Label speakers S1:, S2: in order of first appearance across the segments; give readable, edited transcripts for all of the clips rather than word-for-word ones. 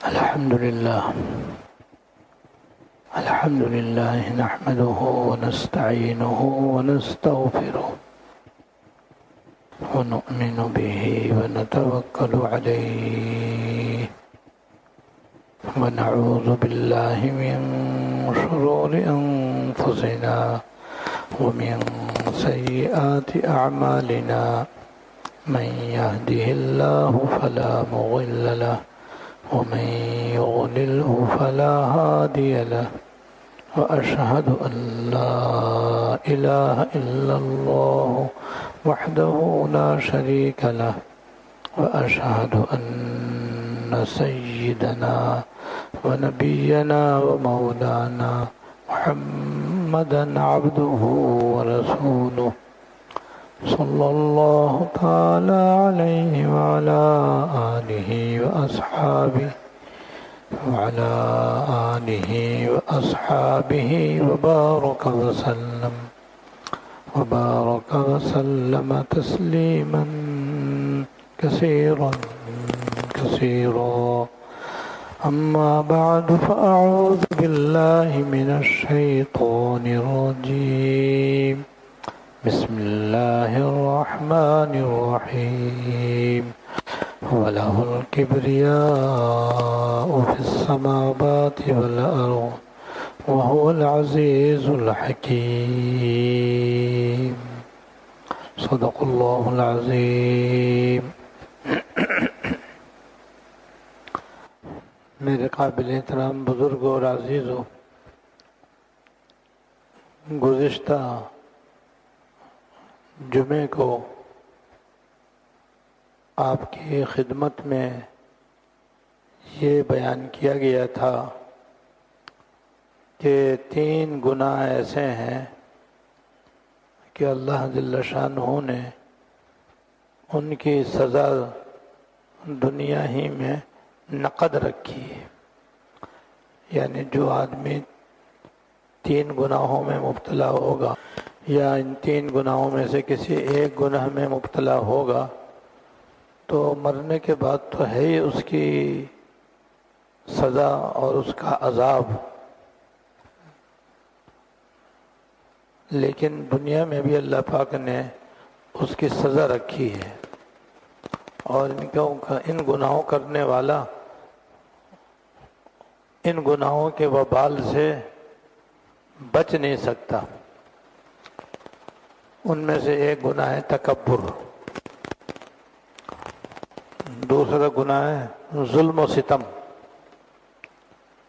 S1: الحمد لله نحمده ونستعينه ونستغفره ونؤمن به ونتوكل عليه ونعوذ بالله من شرور أنفسنا ومن سيئات أعمالنا من يهده الله فلا مضل له ومن يضلله فلا هادي له وأشهد أن لا إله إلا الله وحده لا شريك له وأشهد أن سيدنا ونبينا ومولانا محمدا عبده ورسوله صلى الله تعالى عليه وعلى آله وأصحابه وبارك وسلم تسليما كثيرا أما بعد فأعوذ بالله من الشيطان الرجيم بسم الله الرحمن الرحيم وله الكبرياء في السماوات والأرض وهو العزيز الحكيم صدق الله العظيم. میرے قابل احترام بزرگوں اور عزیزوں، گزشتہ جمعے کو آپ کی خدمت میں یہ بیان کیا گیا تھا کہ 3 گناہ ایسے ہیں کہ اللہ جل شانہ نے ان کی سزا دنیا ہی میں نقد رکھی ہے. یعنی جو آدمی 3 گناہوں میں مبتلا ہوگا یا ان 3 گناہوں میں سے کسی ایک گناہ میں مبتلا ہوگا تو مرنے کے بعد تو ہے ہی اس کی سزا اور اس کا عذاب، لیکن دنیا میں بھی اللہ پاک نے اس کی سزا رکھی ہے، اور ان گناہوں کرنے والا ان گناہوں کے وبال سے بچ نہیں سکتا. ان میں سے ایک گناہ ہے تکبر، دوسرا گناہ ہے ظلم و ستم،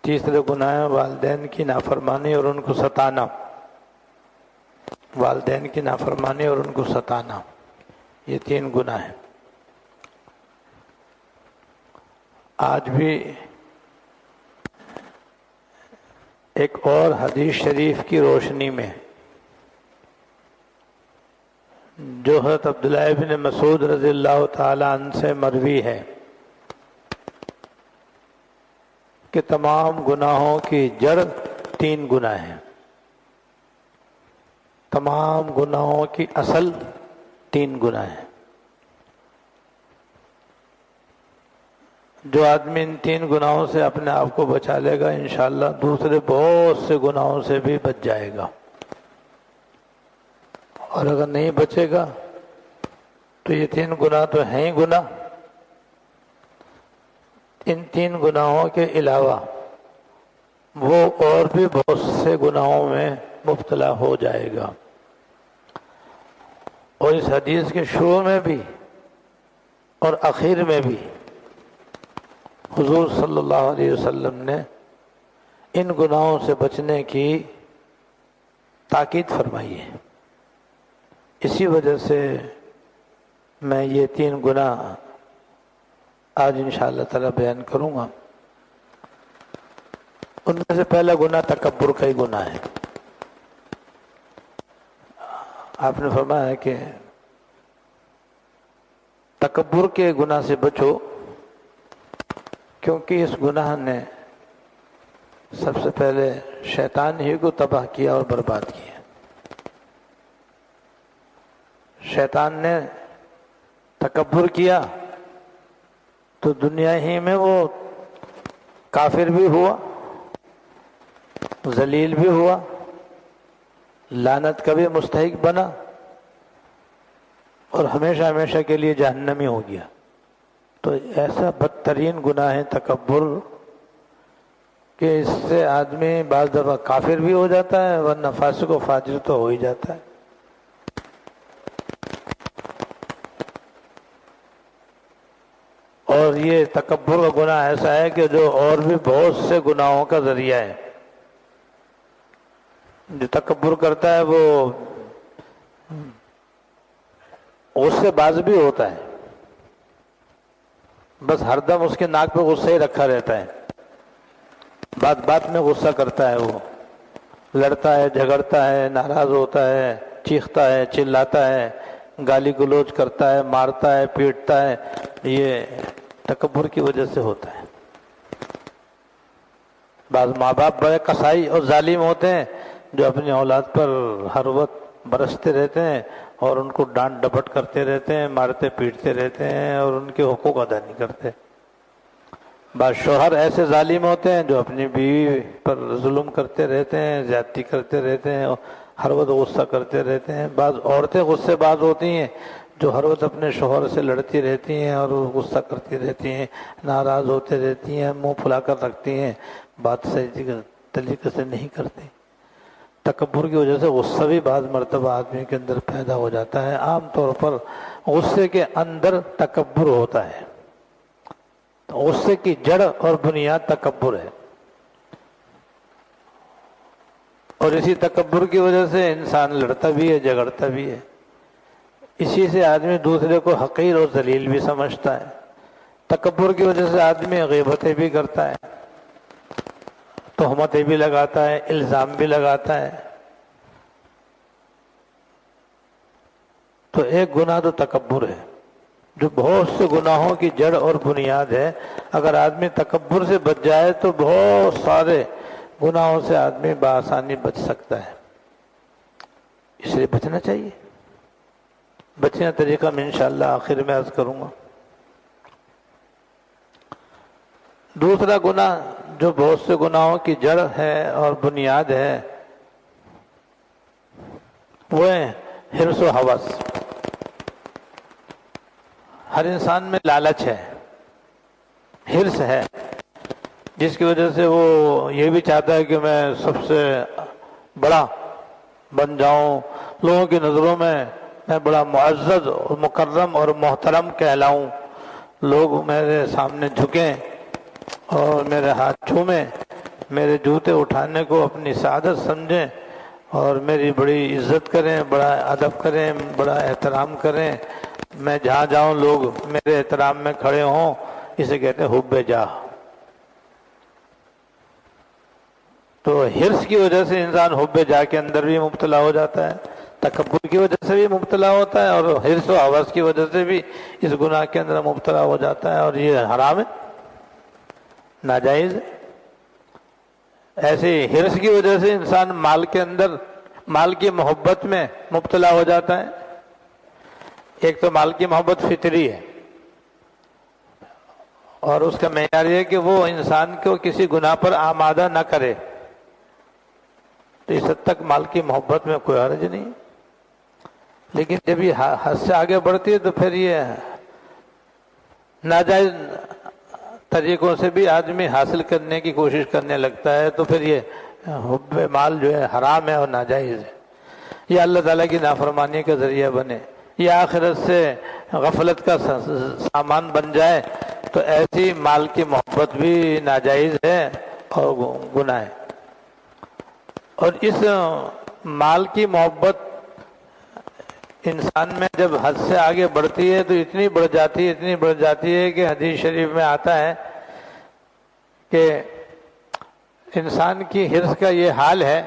S1: تیسرا گناہ ہے والدین کی نافرمانی اور ان کو ستانا. یہ 3 گناہ ہیں. آج بھی ایک اور حدیث شریف کی روشنی میں جو حضرت عبداللہ بن مسعود رضی اللہ تعالی عنہ سے مروی ہے کہ تمام گناہوں کی جڑ 3 گناہ ہیں. تمام گناہوں کی اصل 3 گناہ ہیں. جو آدمی ان 3 گناہوں سے اپنے آپ کو بچا لے گا انشاءاللہ دوسرے بہت سے گناہوں سے بھی بچ جائے گا، اور اگر نہیں بچے گا تو یہ 3 گناہ تو ہیں ہی گناہ، ان 3 گناہوں کے علاوہ وہ اور بھی بہت سے گناہوں میں مبتلا ہو جائے گا. اور اس حدیث کے شروع میں بھی اور آخر میں بھی حضور صلی اللہ علیہ وسلم نے ان گناہوں سے بچنے کی تاکید فرمائی ہے. اسی وجہ سے میں یہ 3 گناہ آج انشاءاللہ تعالی بیان کروں گا. ان میں سے پہلا گناہ تکبر کا ہی گناہ ہے. آپ نے فرمایا کہ تکبر کے گناہ سے بچو، کیونکہ اس گناہ نے سب سے پہلے شیطان ہی کو تباہ کیا اور برباد کیا. شیطان نے تکبر کیا تو دنیا ہی میں وہ کافر بھی ہوا، ذلیل بھی ہوا، لعنت کا بھی مستحق بنا، اور ہمیشہ ہمیشہ کے لیے جہنمی ہو گیا۔ تو ایسا بدترین گناہ ہے تکبر کہ اس سے آدمی بعض دفعہ کافر بھی ہو جاتا ہے، ورنہ فاسق و فاجر تو ہو ہی جاتا ہے۔ اور یہ تکبر کا گناہ ایسا ہے کہ جو اور بھی بہت سے گناہوں کا ذریعہ ہے۔ جو تکبر کرتا ہے وہ غصے باز بھی ہوتا ہے، بس ہر دم اس کے ناک پہ غصہ ہی رکھا رہتا ہے، بات بات میں غصہ کرتا ہے، وہ لڑتا ہے، جھگڑتا ہے، ناراض ہوتا ہے، چیختا ہے، چلاتا ہے، گالی گلوچ کرتا ہے، مارتا ہے، پیٹتا ہے۔ یہ تکبر کی وجہ سے ہوتا ہے۔ بعض ماں باپ بڑے قصائی اور ظالم ہوتے ہیں جو اپنی اولاد پر ہر وقت برستے رہتے ہیں اور ان کو ڈانٹ ڈپٹ کرتے رہتے ہیں، مارتے پیٹتے رہتے ہیں اور ان کے حقوق ادا نہیں کرتے۔ بعض شوہر ایسے ظالم ہوتے ہیں جو اپنی بیوی پر ظلم کرتے رہتے ہیں، زیادتی کرتے رہتے ہیں اور ہر وقت غصہ کرتے رہتے ہیں۔ بعض عورتیں غصے باز ہوتی ہیں جو ہر وقت اپنے شوہر سے لڑتی رہتی ہیں اور غصہ کرتی رہتی ہیں، ناراض ہوتے رہتی ہیں، منہ پھلا کر رکھتی ہیں، بات صحیح طریقے سے نہیں کرتی۔ تکبر کی وجہ سے غصہ بھی بعض مرتبہ آدمی کے اندر پیدا ہو جاتا ہے۔ عام طور پر غصے کے اندر تکبر ہوتا ہے، غصے کی جڑ اور بنیاد تکبر ہے، اور اسی تکبر کی وجہ سے انسان لڑتا بھی ہے، جھگڑتا بھی ہے۔ اسی سے آدمی دوسرے کو حقیر اور ذلیل بھی سمجھتا ہے۔ تکبر کی وجہ سے آدمی غیبتیں بھی کرتا ہے، تہمتیں بھی لگاتا ہے، الزام بھی لگاتا ہے۔ تو ایک گناہ تو تکبر ہے جو بہت سے گناہوں کی جڑ اور بنیاد ہے۔ اگر آدمی تکبر سے بچ جائے تو بہت سارے گناہوں سے آدمی بآسانی بچ سکتا ہے۔ اس لیے بچنا چاہیے۔ بچنے کا طریقہ میں انشاءاللہ آخر میں عرض کروں گا۔ دوسرا گناہ جو بہت سے گناہوں کی جڑ ہے اور بنیاد ہے وہ ہے حرص و ہوس۔ ہر انسان میں لالچ ہے، حرص ہے، جس کی وجہ سے وہ یہ بھی چاہتا ہے کہ میں سب سے بڑا بن جاؤں، لوگوں کی نظروں میں بڑا معزز اور مکرم اور محترم کہلاؤں، لوگ میرے سامنے جھکیں اور میرے ہاتھ چھومیں، میرے جوتے اٹھانے کو اپنی سعادت سمجھیں اور میری بڑی عزت کریں، بڑا ادب کریں، بڑا احترام کریں، میں جہاں جاؤں لوگ میرے احترام میں کھڑے ہوں۔ اسے کہتے ہیں حب جاہ۔ تو حرص کی وجہ سے انسان حب جاہ کے اندر بھی مبتلا ہو جاتا ہے، تکبر کی وجہ سے بھی مبتلا ہوتا ہے، اور حرص و ہوس کی وجہ سے بھی اس گناہ کے اندر مبتلا ہو جاتا ہے، اور یہ حرام ہے، ناجائز ہے۔ ایسے حرص کی وجہ سے انسان مال کے اندر، مال کی محبت میں مبتلا ہو جاتا ہے۔ ایک تو مال کی محبت فطری ہے، اور اس کا معیار یہ ہے کہ وہ انسان کو کسی گناہ پر آمادہ نہ کرے، تو اس حد تک مال کی محبت میں کوئی حرج نہیں۔ لیکن جب یہ حد سے آگے بڑھتی ہے تو پھر یہ ناجائز طریقوں سے بھی آدمی حاصل کرنے کی کوشش کرنے لگتا ہے، تو پھر یہ حب مال جو ہے حرام ہے اور ناجائز ہے۔ یہ اللہ تعالیٰ کی نافرمانی کا ذریعہ بنے، یہ آخرت سے غفلت کا سامان بن جائے، تو ایسی مال کی محبت بھی ناجائز ہے اور گناہ ہے۔ اور اس مال کی محبت انسان میں جب حد سے آگے بڑھتی ہے تو اتنی بڑھ جاتی ہے کہ حدیث شریف میں آتا ہے کہ انسان کی حرص کا یہ حال ہے،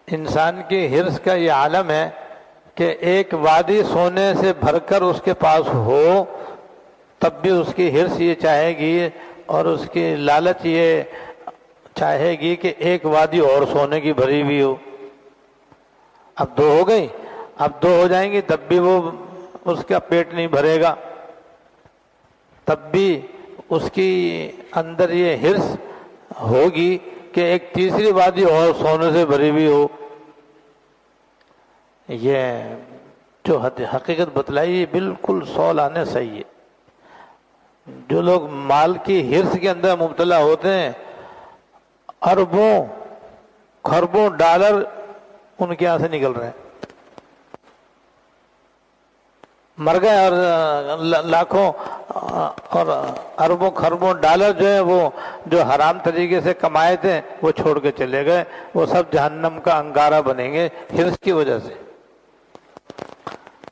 S1: انسان کی حرص کا یہ عالم ہے کہ ایک وادی سونے سے بھر کر اس کے پاس ہو تب بھی اس کی حرص یہ چاہے گی اور اس کی لالچ یہ چاہے گی کہ ایک وادی اور سونے کی بھری ہوئی ہو۔ اب دو ہو گئی، اب دو ہو جائیں گی تب بھی وہ اس کا پیٹ نہیں بھرے گا، تب بھی اس کی اندر یہ حرص ہوگی کہ ایک تیسری وادی اور سونے سے بھری ہوئی ہو. یہ جو حقیقت بتلائی یہ بالکل 100 آنے صحیح ہے. جو لوگ مال کی حرص کے اندر مبتلا ہوتے ہیں، اربوں خربوں ڈالر ان کے یہاں سے نکل رہے ہیں، مر گئے، اور لاکھوں اور اربوں خربوں ڈالر جو ہیں وہ جو حرام طریقے سے کمائے تھے وہ چھوڑ کے چلے گئے. وہ سب جہنم کا انگارہ بنیں گے حرص کی وجہ سے.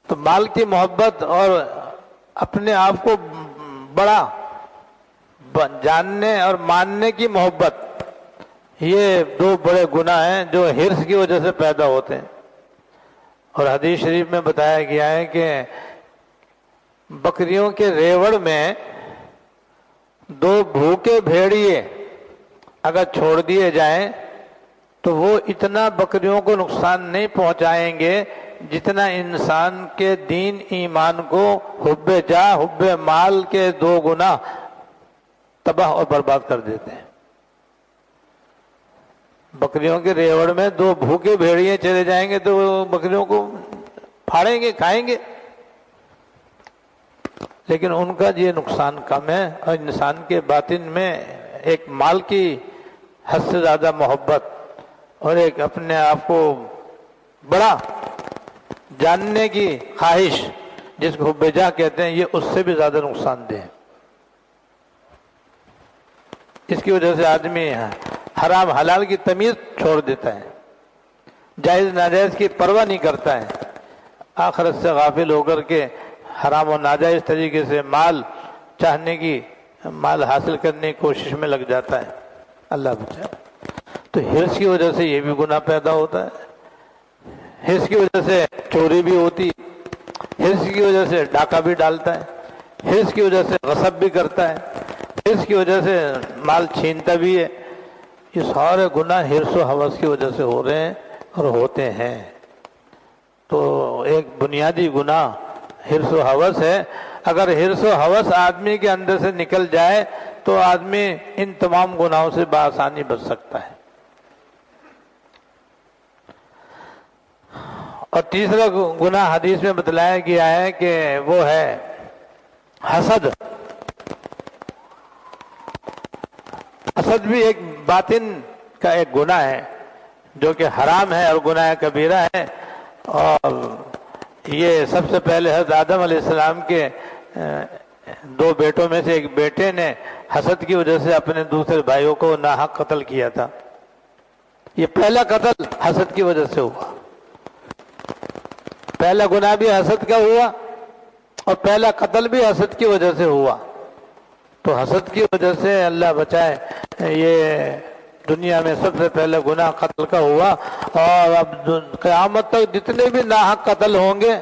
S1: تو مال کی محبت اور اپنے آپ کو بڑا جاننے اور ماننے کی محبت، یہ دو بڑے گناہ ہیں جو حرص کی وجہ سے پیدا ہوتے ہیں. اور حدیث شریف میں بتایا گیا ہے کہ بکریوں کے ریوڑ میں 2 بھوکے بھیڑیے اگر چھوڑ دیے جائیں تو وہ اتنا بکریوں کو نقصان نہیں پہنچائیں گے جتنا انسان کے دین ایمان کو حب جاہ حب مال کے 2 گنا تباہ اور برباد کر دیتے ہیں. بکریوں کے ریوڑ میں 2 بھوکے بھیڑیے چلے جائیں گے تو وہ بکریوں کو پھاڑیں گے، کھائیں گے، لیکن ان کا یہ نقصان کم ہے. اور انسان کے باطن میں ایک مال کی حد سے زیادہ محبت اور ایک اپنے آپ کو بڑا جاننے کی خواہش جس کو حب جاہ کہتے ہیں، یہ اس سے بھی زیادہ نقصان دہ ہے. اس کی وجہ سے آدمی حرام حلال کی تمیز چھوڑ دیتا ہے، جائز ناجائز کی پرواہ نہیں کرتا ہے، آخرت سے غافل ہو کر کے حرام و ناجائز طریقے سے مال چاہنے کی، مال حاصل کرنے کی کوشش میں لگ جاتا ہے. اللہ بچائے. تو حرص کی وجہ سے یہ بھی گناہ پیدا ہوتا ہے. حرص کی وجہ سے چوری بھی ہوتی، حرص کی وجہ سے ڈاکہ بھی ڈالتا ہے، حرص کی وجہ سے غصب بھی کرتا ہے، حرص کی وجہ سے مال چھینتا بھی ہے. یہ سارے گناہ حرص و ہوس کی وجہ سے ہو رہے ہیں اور ہوتے ہیں. تو ایک بنیادی گناہ حرص و ہوس ہے. اگر حرص و ہوس آدمی کے اندر سے نکل جائے تو آدمی ان تمام گناہوں سے بآسانی بچ سکتا ہے. اور تیسرا گناہ حدیث میں بتلایا گیا ہے کہ وہ ہے حسد. حسد بھی ایک باطن کا ایک گناہ ہے جو کہ حرام ہے اور گناہ کبیرہ ہے. اور یہ سب سے پہلے حضرت آدم علیہ السلام کے 2 بیٹوں میں سے ایک بیٹے نے حسد کی وجہ سے اپنے دوسرے بھائیوں کو ناحق قتل کیا تھا. یہ پہلا قتل حسد کی وجہ سے ہوا. پہلا گناہ بھی حسد کا ہوا اور پہلا قتل بھی حسد کی وجہ سے ہوا. تو حسد کی وجہ سے اللہ بچائے یہ دنیا میں سب سے پہلے گناہ قتل کا ہوا. اور اب قیامت تک جتنے بھی ناحق قتل ہوں گے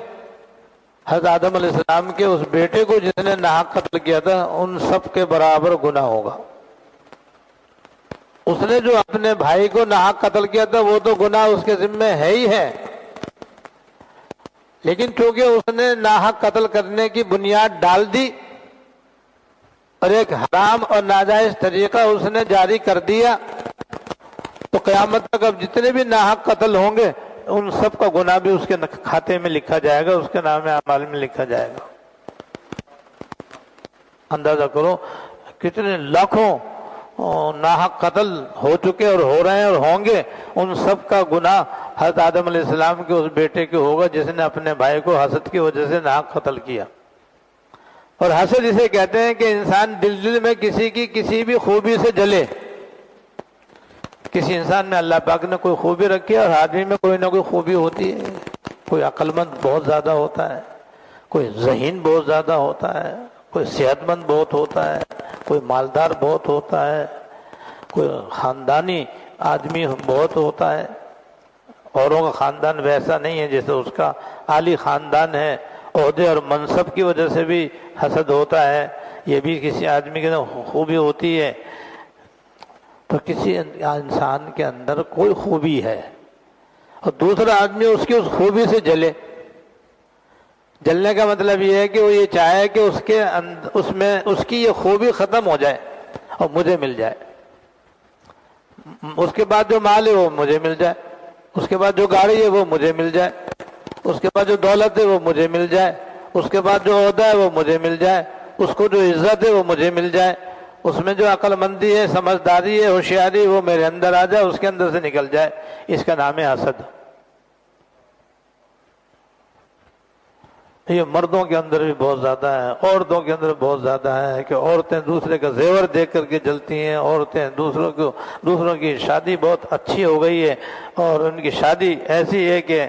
S1: حضرت آدم علیہ السلام کے اس بیٹے کو جس نے ناحق قتل کیا تھا ان سب کے برابر گناہ ہوگا. اس نے جو اپنے بھائی کو ناحق قتل کیا تھا وہ تو گناہ اس کے ذمہ ہے ہی ہے، لیکن چونکہ اس نے ناحق قتل کرنے کی بنیاد ڈال دی اور ایک حرام اور ناجائز طریقہ اس نے جاری کر دیا تو قیامت تک اب جتنے بھی ناحق قتل ہوں گے ان سب کا گناہ بھی اس کے کھاتے میں لکھا جائے گا، اس کے نام اعمال میں لکھا جائے گا. اندازہ کرو کتنے لاکھوں ناحق قتل ہو چکے اور ہو رہے ہیں اور ہوں گے، ان سب کا گناہ حضرت آدم علیہ السلام کے اس بیٹے کے ہوگا جس نے اپنے بھائی کو حسد کی وجہ سے ناحق قتل کیا. اور حسد اسے کہتے ہیں کہ انسان دل میں کسی کی کسی بھی خوبی سے جلے. کسی انسان میں اللہ پاک نے کوئی خوبی رکھی ہے اور آدمی میں کوئی نہ کوئی خوبی ہوتی ہے. کوئی عقل مند بہت زیادہ ہوتا ہے، کوئی ذہین بہت زیادہ ہوتا ہے، کوئی صحت مند بہت ہوتا ہے، کوئی مالدار بہت ہوتا ہے، کوئی خاندانی آدمی بہت ہوتا ہے. اوروں کا خاندان ویسا نہیں ہے جیسے اس کا عالی خاندان ہے. عہدے اور منصب کی وجہ سے بھی حسد ہوتا ہے، یہ بھی کسی آدمی کے اندر خوبی ہوتی ہے. تو کسی انسان کے اندر کوئی خوبی ہے اور دوسرا آدمی اس کی اس خوبی سے جلے. جلنے کا مطلب یہ ہے کہ وہ یہ چاہے کہ اس میں اس کی یہ خوبی ختم ہو جائے اور مجھے مل جائے، اس کے بعد جو مال ہے وہ مجھے مل جائے، اس کے بعد جو گاڑی ہے وہ مجھے مل جائے، اس کے بعد جو دولت ہے وہ مجھے مل جائے، اس کے بعد جو عہدہ ہے وہ مجھے مل جائے، اس کو جو عزت ہے وہ مجھے مل جائے، اس میں جو عقل مندی ہے، سمجھداری ہے، ہوشیاری وہ میرے اندر آ جائے، اس کے اندر سے نکل جائے۔ اس کا نام ہے حسد۔ یہ مردوں کے اندر بھی بہت زیادہ ہے، عورتوں کے اندر بہت زیادہ ہے کہ عورتیں دوسرے کا زیور دیکھ کر کے جلتی ہیں، عورتیں دوسروں کی شادی بہت اچھی ہو گئی ہے اور ان کی شادی ایسی ہے کہ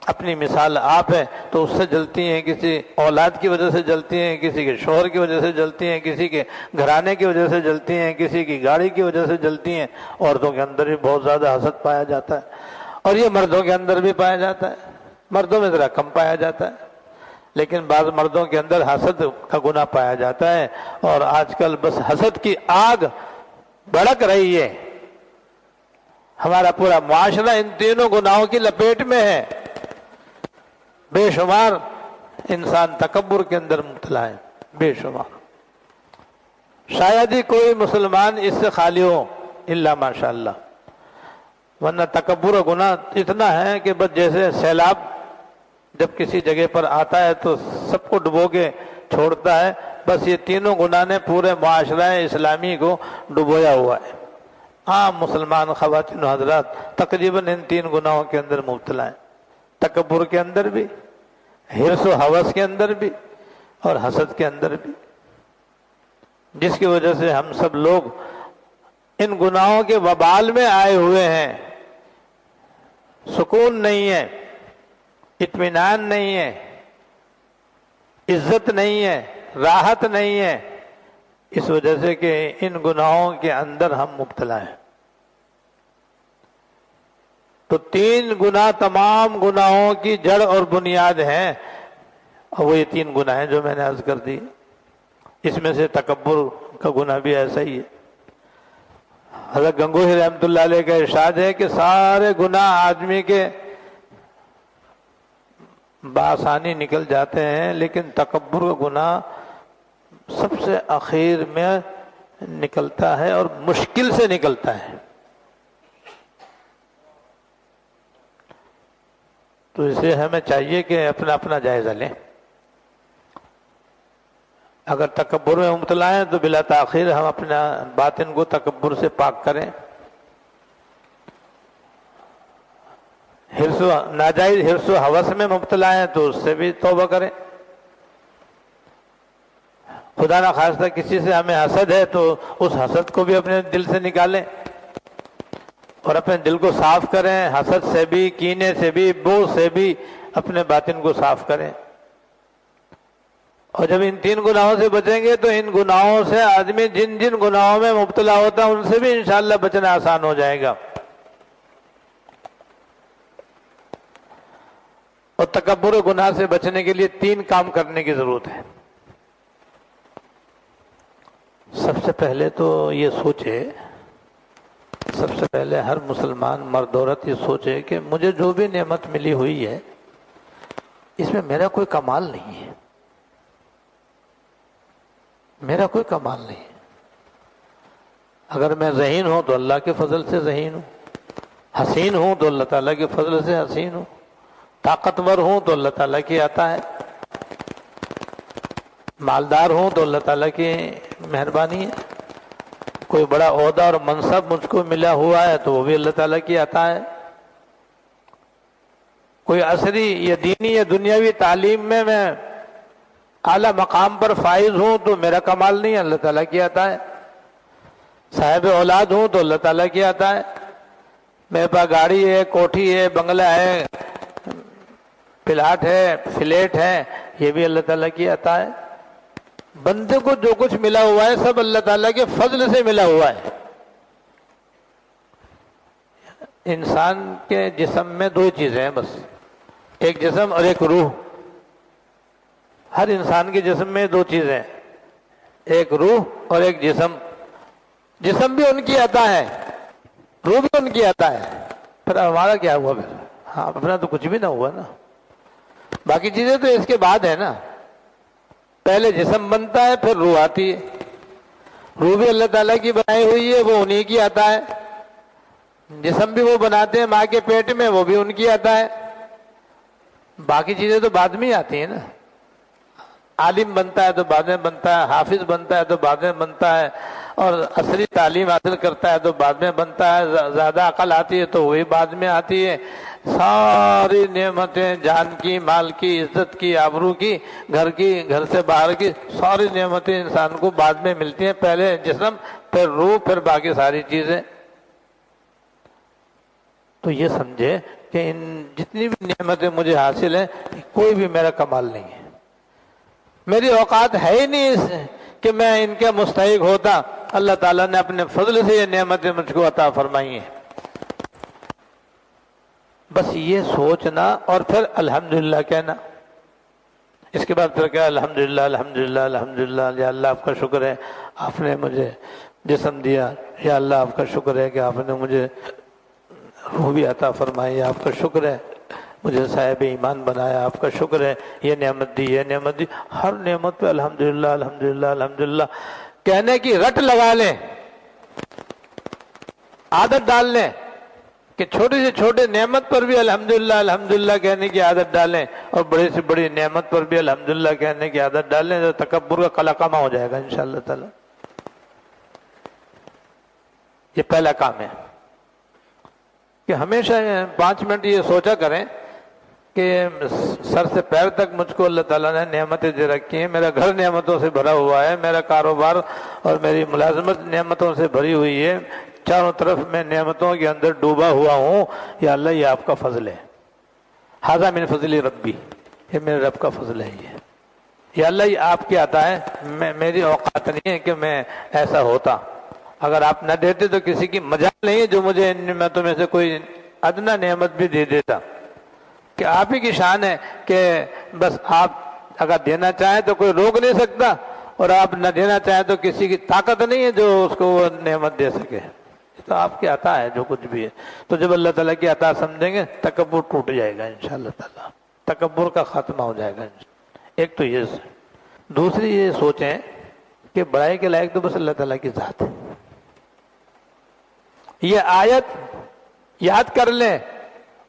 S1: اپنی مثال آپ ہے تو اس سے جلتی ہیں، کسی اولاد کی وجہ سے جلتی ہیں، کسی کے شوہر کی وجہ سے جلتی ہیں، کسی کے گھرانے کی وجہ سے جلتی ہیں، کسی کی گاڑی کی وجہ سے جلتی ہیں۔ عورتوں کے اندر بھی بہت زیادہ حسد پایا جاتا ہے، اور یہ مردوں کے اندر بھی پایا جاتا ہے، مردوں میں ذرا کم پایا جاتا ہے، لیکن بعض مردوں کے اندر حسد کا گناہ پایا جاتا ہے۔ اور آج کل بس حسد کی آگ بھڑک رہی ہے، ہمارا پورا معاشرہ ان تینوں گناہوں کی لپیٹ میں ہے۔ بے شمار انسان تکبر کے اندر مبتلا ہے، بے شمار، شاید ہی کوئی مسلمان اس سے خالی ہو الا ماشاءاللہ، ورنہ تکبر و گناہ اتنا ہے کہ بس جیسے سیلاب جب کسی جگہ پر آتا ہے تو سب کو ڈبو کے چھوڑتا ہے، بس یہ تینوں گناہ نے پورے معاشرہ اسلامی کو ڈبویا ہوا ہے۔ عام مسلمان خواتین و حضرات تقریباً ان تین گناہوں کے اندر مبتلا ہیں، تکبر کے اندر بھی، حرص و ہوس کے اندر بھی، اور حسد کے اندر بھی، جس کی وجہ سے ہم سب لوگ ان گناہوں کے وبال میں آئے ہوئے ہیں۔ سکون نہیں ہے، اطمینان نہیں ہے، عزت نہیں ہے، راحت نہیں ہے، اس وجہ سے کہ ان گناہوں کے اندر ہم مبتلا ہیں۔ تو تین گناہ تمام گناہوں کی جڑ اور بنیاد ہیں، اور وہ یہ تین گناہ ہیں جو میں نے عرض کر دی۔ اس میں سے تکبر کا گناہ بھی ایسا ہی ہے۔ حضرت گنگوہی رحمۃ اللہ علیہ کا ارشاد ہے کہ سارے گناہ آدمی کے بآسانی نکل جاتے ہیں، لیکن تکبر کا گناہ سب سے اخیر میں نکلتا ہے اور مشکل سے نکلتا ہے۔ تو اسے ہمیں چاہیے کہ اپنا اپنا جائزہ لیں۔ اگر تکبر میں مبتلا ہیں تو بلا تاخیر ہم اپنا باطن کو تکبر سے پاک کریں۔ ناجائز حرص و ہوس میں مبتلا ہیں تو اس سے بھی توبہ کریں۔ خدا نخواستہ کسی سے ہمیں حسد ہے تو اس حسد کو بھی اپنے دل سے نکالیں اور اپنے دل کو صاف کریں، حسد سے بھی، کینے سے بھی، بغض سے بھی اپنے باطن کو صاف کریں۔ اور جب ان تین گناہوں سے بچیں گے تو ان گناہوں سے آدمی جن جن گناہوں میں مبتلا ہوتا ہے ان سے بھی انشاءاللہ بچنا آسان ہو جائے گا۔ اور تکبر و گناہ سے بچنے کے لیے تین کام کرنے کی ضرورت ہے۔ سب سے پہلے تو یہ سوچے، سب سے پہلے ہر مسلمان مرد عورت یہ سوچے کہ مجھے جو بھی نعمت ملی ہوئی ہے اس میں میرا کوئی کمال نہیں ہے، میرا کوئی کمال نہیں ہے۔ اگر میں ذہین ہوں تو اللہ کے فضل سے ذہین ہوں، حسین ہوں تو اللہ تعالیٰ کے فضل سے حسین ہوں، طاقتور ہوں تو اللہ تعالیٰ کی عطا ہے، مالدار ہوں تو اللہ تعالیٰ کی مہربانی ہے، کوئی بڑا عہدہ اور منصب مجھ کو ملا ہوا ہے تو وہ بھی اللہ تعالیٰ کی عطا ہے، کوئی عصری یا دینی یا دنیاوی تعلیم میں اعلیٰ مقام پر فائز ہوں تو میرا کمال نہیں ہے، اللہ تعالیٰ کی عطا ہے، صاحب اولاد ہوں تو اللہ تعالیٰ کی عطا ہے، میرے پاس گاڑی ہے، کوٹھی ہے، بنگلہ ہے، پلاٹ ہے، فلیٹ ہے، یہ بھی اللہ تعالیٰ کی عطا ہے۔ بندے کو جو کچھ ملا ہوا ہے سب اللہ تعالیٰ کے فضل سے ملا ہوا ہے۔ انسان کے جسم میں دو چیزیں ہیں بس، ایک جسم اور ایک روح۔ ہر انسان کے جسم میں دو چیزیں، ایک روح اور ایک جسم۔ جسم بھی ان کی عطا ہے، روح بھی ان کی عطا ہے، پھر ہمارا کیا ہوا؟ پھر ہاں اپنا تو کچھ بھی نہ ہوا نا۔ باقی چیزیں تو اس کے بعد ہے نا. پہلے جسم بنتا ہے پھر روح آتی ہے. روح بھی اللہ تعالیٰ کی بنائی ہوئی ہے، وہ انہی کی عطا ہے. جسم بھی وہ بناتے ہیں ماں کے پیٹ میں، وہ بھی ان کی عطا ہے. باقی چیزیں تو بعد میں آتی ہیں نا. عالم بنتا ہے تو بعد میں بنتا ہے، حافظ بنتا ہے تو بعد میں بنتا ہے، اور اصلی تعلیم حاصل کرتا ہے تو بعد میں بنتا ہے. زیادہ عقل آتی ہے تو وہی بعد میں آتی ہے. ساری نعمتیں، جان کی، مال کی، عزت کی، آبرو کی، گھر کی، گھر سے باہر کی ساری نعمتیں انسان کو بعد میں ملتی ہیں. پہلے جسم، پھر روح، پھر باقی ساری چیزیں. تو یہ سمجھے کہ ان جتنی بھی نعمتیں مجھے حاصل ہیں کوئی بھی میرا کمال نہیں ہے. میری اوقات ہے ہی نہیں اس کہ میں ان کا مستحق ہوتا. اللہ تعالیٰ نے اپنے فضل سے یہ نعمتیں مجھ کو عطا فرمائی ہیں. بس یہ سوچنا اور پھر الحمدللہ کہنا. اس کے بعد پھر کہا الحمدللہ الحمدللہ الحمدللہ. یا اللہ آپ کا شکر ہے آپ نے مجھے جسم دیا. یا اللہ آپ کا شکر ہے کہ آپ نے مجھے روح بھی عطا فرمائی. آپ کا شکر ہے مجھے صاحب ایمان بنایا. آپ کا شکر ہے یہ نعمت دی، یہ نعمت دی. ہر نعمت پہ الحمدللہ الحمدللہ الحمدللہ کہنے کی رٹ لگا لیں، عادت ڈال لیں کہ چھوٹی سے چھوٹے نعمت پر بھی الحمدللہ الحمدللہ کہنے کی عادت ڈالیں، اور بڑی سے بڑی نعمت پر بھی الحمدللہ کہنے کی عادت ڈالیں. تو تکبر کا قلقمہ ہو جائے گا انشاءاللہ تعالی. یہ پہلا کام ہے کہ ہمیشہ 5 منٹ یہ سوچا کریں کہ سر سے پیر تک مجھ کو اللہ تعالیٰ نے نعمتیں دے رکھی ہیں. میرا گھر نعمتوں سے بھرا ہوا ہے، میرا کاروبار اور میری ملازمت نعمتوں سے بھری ہوئی ہے. چاروں طرف میں نعمتوں کے اندر ڈوبا ہوا ہوں. یا اللہ یہ آپ کا فضل ہے. ھذا من فضل ربی، یہ میرے رب کا فضل ہے. یہ یا اللہ یہ آپ کی عطا ہے. میری اوقات نہیں ہے کہ میں ایسا ہوتا. اگر آپ نہ دیتے تو کسی کی مجال نہیں ہے جو مجھے ان نعمتوں میں سے کوئی ادنا نعمت بھی دے دیتا. کہ آپ ہی کی شان ہے کہ بس آپ اگر دینا چاہیں تو کوئی روک نہیں سکتا، اور آپ نہ دینا چاہیں تو کسی کی طاقت نہیں ہے جو اس کو وہ نعمت دے سکے. تو آپ کی عطا ہے جو کچھ بھی ہے. تو جب اللہ تعالیٰ کی عطا سمجھیں گے تکبر ٹوٹ جائے گا انشاءاللہ تعالیٰ. تکبر کا خاتمہ ہو جائے گا. ایک تو یہ. دوسری یہ سوچیں کہ بڑائی کے لائق تو بس اللہ تعالیٰ کی ذات ہے. یہ آیت یاد کر لیں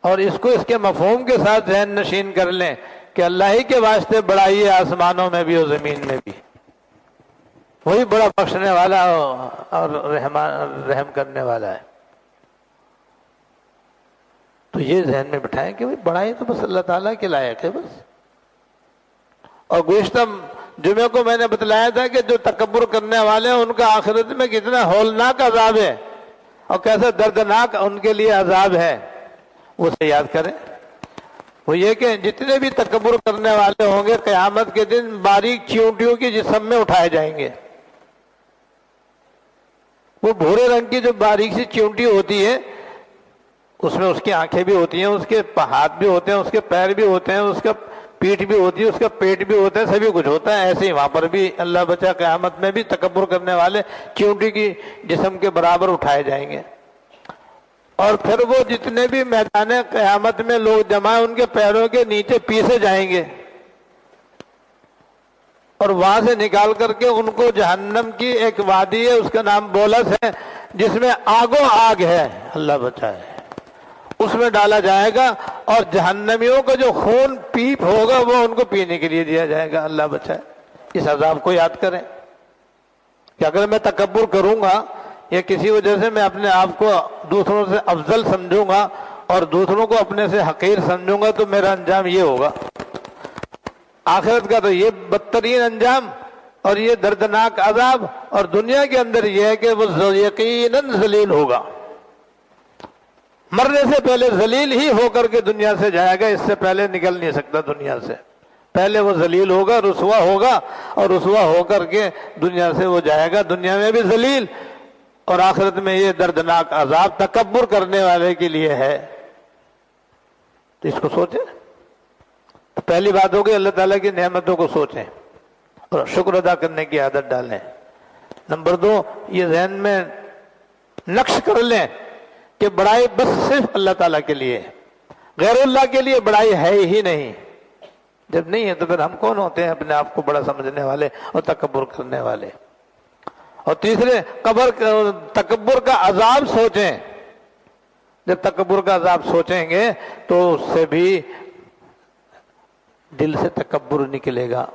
S1: اور اس کو اس کے مفہوم کے ساتھ ذہن نشین کر لیں کہ اللہ ہی کے واسطے بڑائی ہے آسمانوں میں بھی اور زمین میں بھی. وہی بڑا بخشنے والا اور رحم کرنے والا ہے. تو یہ ذہن میں بٹھائیں کہ بڑائی تو بس اللہ تعالیٰ کے لائق ہے بس. اور گزشتہ جمعے کو میں نے بتلایا تھا کہ جو تکبر کرنے والے ہیں ان کا آخرت میں کتنا ہولناک عذاب ہے اور کیسا دردناک ان کے لیے عذاب ہے. اسے یاد کریں. وہ یہ کہ جتنے بھی تکبر کرنے والے ہوں گے قیامت کے دن باریک چیونٹیوں کی جسم میں اٹھائے جائیں گے. وہ بھورے رنگ کی جو باریک سی چیونٹی ہوتی ہے اس میں اس کی آنکھیں بھی ہوتی ہیں، اس کے ہاتھ بھی ہوتے ہیں، اس کے پیر بھی ہوتے ہیں، اس کا پیٹھ بھی ہوتی ہے، اس کا پیٹ بھی ہوتا ہے، سبھی کچھ ہوتا ہے. ایسے ہی وہاں پر بھی اللہ بچا قیامت میں بھی تکبر کرنے والے چیونٹی کی جسم کے برابر اٹھائے جائیں گے. اور پھر وہ جتنے بھی میدان قیامت میں لوگ جمع ہیں ان کے پیروں کے نیچے پیسے جائیں گے، اور وہاں سے نکال کر کے ان کو جہنم کی ایک وادی ہے اس کا نام بولس ہے جس میں آگوں آگ ہے، اللہ بچائے، اس میں ڈالا جائے گا. اور جہنمیوں کا جو خون پیپ ہوگا وہ ان کو پینے کے لیے دیا جائے گا. اللہ بچائے. اس عذاب کو یاد کریں کہ اگر میں تکبر کروں گا یا کسی وجہ سے میں اپنے آپ کو دوسروں سے افضل سمجھوں گا اور دوسروں کو اپنے سے حقیر سمجھوں گا تو میرا انجام یہ ہوگا. آخرت کا تو یہ بدترین انجام اور یہ دردناک عذاب، اور دنیا کے اندر یہ ہے کہ وہ یقیناً ذلیل ہوگا. مرنے سے پہلے ذلیل ہی ہو کر کے دنیا سے جائے گا. اس سے پہلے نکل نہیں سکتا دنیا سے. پہلے وہ ذلیل ہوگا، رسوا ہوگا، اور رسوا ہو کر کے دنیا سے وہ جائے گا. دنیا میں بھی ذلیل اور آخرت میں یہ دردناک عذاب تکبر کرنے والے کے لیے ہے. تو اس کو سوچیں. تو پہلی بات ہوگی اللہ تعالیٰ کی نعمتوں کو سوچیں اور شکر ادا کرنے کی عادت ڈالیں. نمبر 2، یہ ذہن میں نقش کر لیں کہ بڑائی بس صرف اللہ تعالیٰ کے لیے، غیر اللہ کے لیے بڑائی ہے ہی نہیں. جب نہیں ہے تو پھر ہم کون ہوتے ہیں اپنے آپ کو بڑا سمجھنے والے اور تکبر کرنے والے؟ اور تیسرے، تکبر کا عذاب سوچیں. جب تکبر کا عذاب سوچیں گے تو اس سے بھی دل سے تکبر نکلے گا،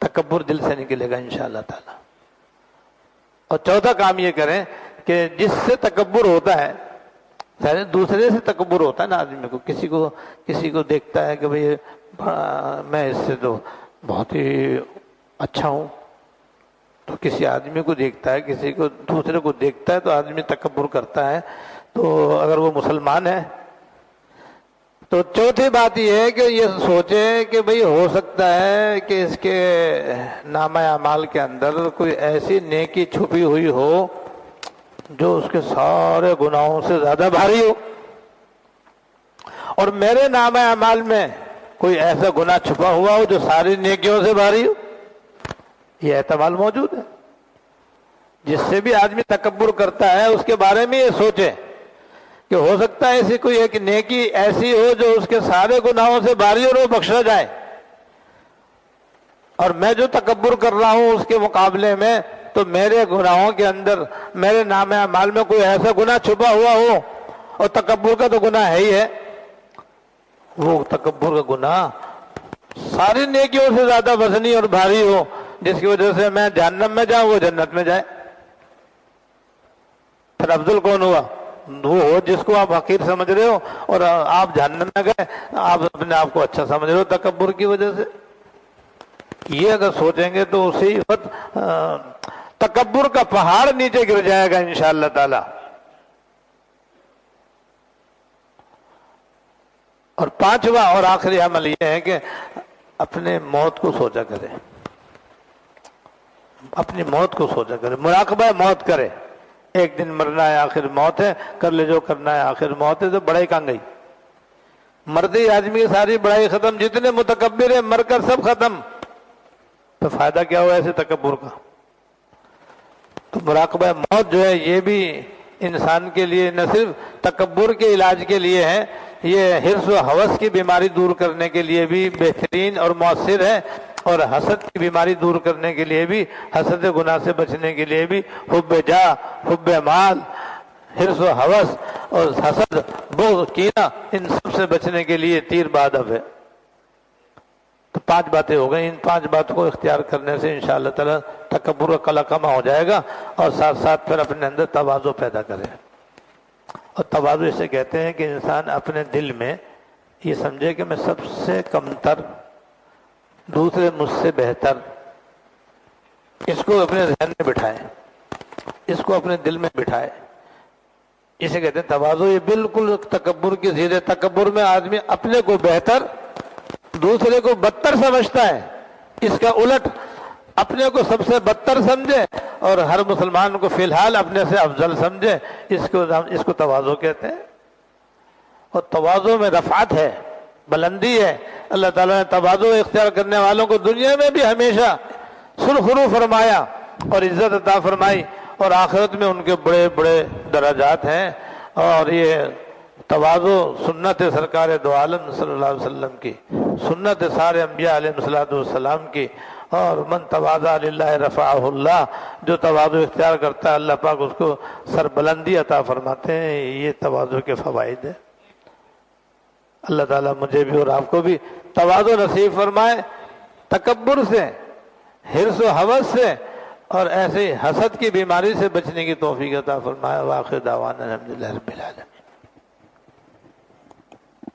S1: تکبر دل سے نکلے گا انشاءاللہ تعالی. اور چوتھا کام یہ کریں کہ جس سے تکبر ہوتا ہے، دوسرے سے تکبر ہوتا ہے نا آدمی کو، کسی کو دیکھتا ہے کہ بھئی میں اس سے تو بہت ہی اچھا ہوں، تو کسی آدمی کو دیکھتا ہے، کسی کو دوسرے کو دیکھتا ہے تو آدمی تکبر کرتا ہے. تو اگر وہ مسلمان ہے تو چوتھی بات یہ ہے کہ یہ سوچے کہ بھئی ہو سکتا ہے کہ اس کے نامہ اعمال کے اندر کوئی ایسی نیکی چھپی ہوئی ہو جو اس کے سارے گناہوں سے زیادہ بھاری ہو، اور میرے نامہ اعمال میں کوئی ایسا گناہ چھپا ہوا ہو جو ساری نیکیوں سے بھاری ہو. یہ احتمال موجود ہے. جس سے بھی آدمی تکبر کرتا ہے اس کے بارے میں یہ سوچے کہ ہو سکتا ہے ایسی کوئی ایک نیکی ایسی ہو جو اس کے سارے گناہوں سے بھاری اور وہ بخشا جائے، اور میں جو تکبر کر رہا ہوں اس کے مقابلے میں تو میرے گناہوں کے اندر، میرے نامہ اعمال میں کوئی ایسا گناہ چھپا ہوا ہو، اور تکبر کا تو گناہ ہے ہی ہے، وہ تکبر کا گناہ ساری نیکیوں سے زیادہ وزنی اور بھاری ہو، جس کی وجہ سے میں جہنم میں جاؤں وہ جنت میں جائے. پھر افضل کون ہوا؟ وہ ہو جس کو آپ حقیر سمجھ رہے ہو اور آپ جہنم میں گئے، آپ اپنے آپ کو اچھا سمجھ رہے ہو تکبر کی وجہ سے. یہ اگر سوچیں گے تو اسی وقت تکبر کا پہاڑ نیچے گر جائے گا انشاءاللہ تعالی. اور پانچواں اور آخری عمل یہ ہے کہ اپنے موت کو سوچا کرے، اپنی موت کو سوچا کرے، مراقبہ موت کرے. ایک دن مرنا ہے، آخر موت ہے، کر لے جو کرنا ہے، آخر موت ہے. تو بڑائی کہاں گئی؟ مرتے ہی آدمی کی ساری بڑائی ختم، جتنے متکبر ہیں مر کر سب ختم. تو فائدہ کیا ہوا ایسے تکبر کا؟ تو مراقبہ موت جو ہے یہ بھی انسان کے لیے نہ صرف تکبر کے علاج کے لیے ہے، یہ حرص و ہوس کی بیماری دور کرنے کے لیے بھی بہترین اور مؤثر ہے، اور حسد کی بیماری دور کرنے کے لیے بھی، حسد گناہ سے بچنے کے لیے بھی، حب جاہ، حب مال، حرص و ہوس اور حسد، بغض، کینہ، ان سب سے بچنے کے لیے تیر بہادر ہے. تو 5 باتیں ہو گئیں. ان 5 باتوں کو اختیار کرنے سے انشاءاللہ تعالی تکبر کا قلع کما ہو جائے گا، اور ساتھ ساتھ پھر اپنے اندر تواضع پیدا کرے. اور تواضع اسے کہتے ہیں کہ انسان اپنے دل میں یہ سمجھے کہ میں سب سے کمتر، دوسرے مجھ سے بہتر، اس کو اپنے ذہن میں بٹھائے، اس کو اپنے دل میں بٹھائے. اسے کہتے ہیں تواضع. یہ بالکل تکبر کی ضد ہے. تکبر میں آدمی اپنے کو بہتر، دوسرے کو بدتر سمجھتا ہے. اس کا الٹ اپنے کو سب سے بدتر سمجھے اور ہر مسلمان کو فی الحال اپنے سے افضل سمجھے. اس کو تواضع کہتے ہیں. اور تواضع میں رفعت ہے، بلندی ہے. اللہ تعالیٰ نے تواضع اختیار کرنے والوں کو دنیا میں بھی ہمیشہ سرخرو فرمایا اور عزت عطا فرمائی، اور آخرت میں ان کے بڑے بڑے درجات ہیں. اور یہ تواضع سنت سرکار دو عالم صلی اللہ علیہ وسلم کی، سنت سارے انبیاء علیہ السلام کی. اور من تواضع للہ رفعہ اللہ، جو تواضع اختیار کرتا ہے اللہ پاک اس کو سربلندی عطا فرماتے ہیں. یہ تواضع کے فوائد ہیں. اللہ تعالیٰ مجھے بھی اور آپ کو بھی تواضع نصیب فرمائے، تکبر سے، حرص و ہوس سے، اور ایسے حسد کی بیماری سے بچنے کی توفیق عطا فرمائے. وآخر دعوانا الحمدللہ رب العالمین.